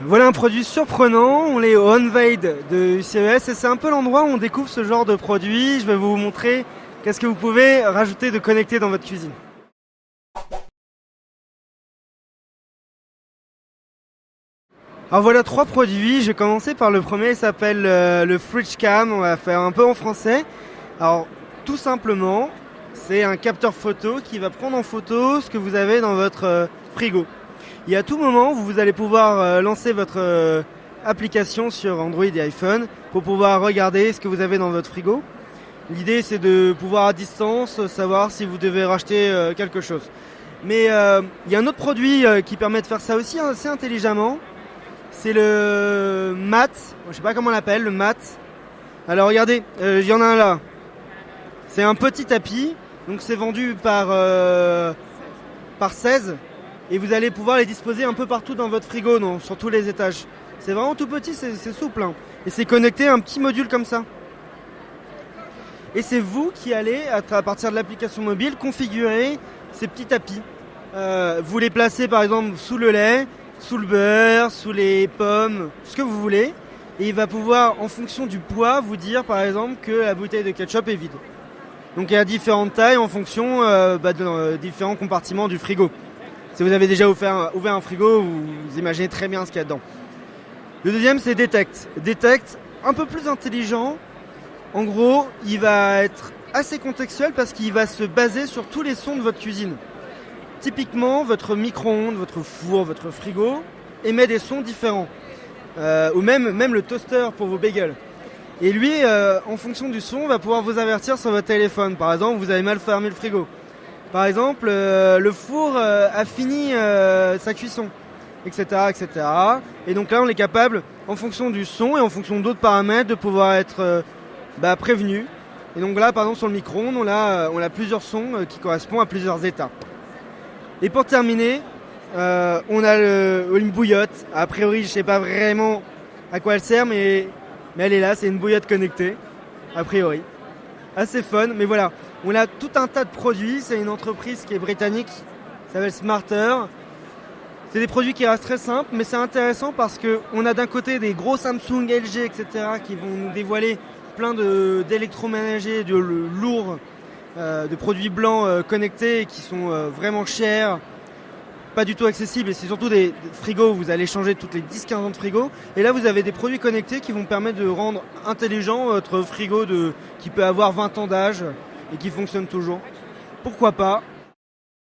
Voilà un produit surprenant, on est au Unveiled de UCES et c'est un peu l'endroit où on découvre ce genre de produit. Je vais vous montrer qu'est-ce que vous pouvez rajouter de connecté dans votre cuisine. Alors voilà 3 produits, je vais commencer par le premier, il s'appelle le Fridge Cam, on va faire un peu en français. Alors tout simplement, c'est un capteur photo qui va prendre en photo ce que vous avez dans votre frigo. Et à tout moment, vous allez pouvoir lancer votre application sur Android et iPhone pour pouvoir regarder ce que vous avez dans votre frigo. L'idée, c'est de pouvoir à distance savoir si vous devez racheter quelque chose. Mais il y a un autre produit qui permet de faire ça aussi assez intelligemment. C'est le mat. Je sais pas comment on l'appelle, le mat. Alors regardez, il y en a un là. C'est un petit tapis. Donc c'est vendu par 16. Et vous allez pouvoir les disposer un peu partout dans votre frigo, sur tous les étages. C'est vraiment tout petit, c'est souple. Hein. Et c'est connecté à un petit module comme ça. Et c'est vous qui allez, à partir de l'application mobile, configurer ces petits tapis. Vous les placez par exemple sous le lait, sous le beurre, sous les pommes, ce que vous voulez. Et il va pouvoir, en fonction du poids, vous dire par exemple que la bouteille de ketchup est vide. Donc il y a différentes tailles en fonction de différents compartiments du frigo. Si vous avez déjà ouvert un frigo, vous imaginez très bien ce qu'il y a dedans. Le deuxième, c'est Detect. Detect, un peu plus intelligent. En gros, il va être assez contextuel parce qu'il va se baser sur tous les sons de votre cuisine. Typiquement, votre micro-ondes, votre four, votre frigo émet des sons différents. Ou même le toaster pour vos bagels. Et lui, en fonction du son, va pouvoir vous avertir sur votre téléphone. Par exemple, vous avez mal fermé le frigo. Par exemple, le four a fini sa cuisson, etc., etc. Et donc là, on est capable, en fonction du son et en fonction d'autres paramètres, de pouvoir être prévenu. Et donc là, par exemple, sur le micro-ondes, on a plusieurs sons qui correspondent à plusieurs états. Et pour terminer, on a une bouillotte. A priori, je ne sais pas vraiment à quoi elle sert, mais elle est là, c'est une bouillotte connectée, a priori. Assez fun, mais voilà. On a tout un tas de produits, c'est une entreprise qui est britannique, ça s'appelle Smarter. C'est des produits qui restent très simples, mais c'est intéressant parce qu'on a d'un côté des gros Samsung, LG, etc. qui vont nous dévoiler plein d'électroménagers, de lourds, de produits blancs connectés qui sont vraiment chers, pas du tout accessibles, et c'est surtout des frigos où vous allez changer toutes les 10-15 ans de frigo. Et là, vous avez des produits connectés qui vont permettre de rendre intelligent votre frigo qui peut avoir 20 ans d'âge et qui fonctionne toujours. Pourquoi pas ?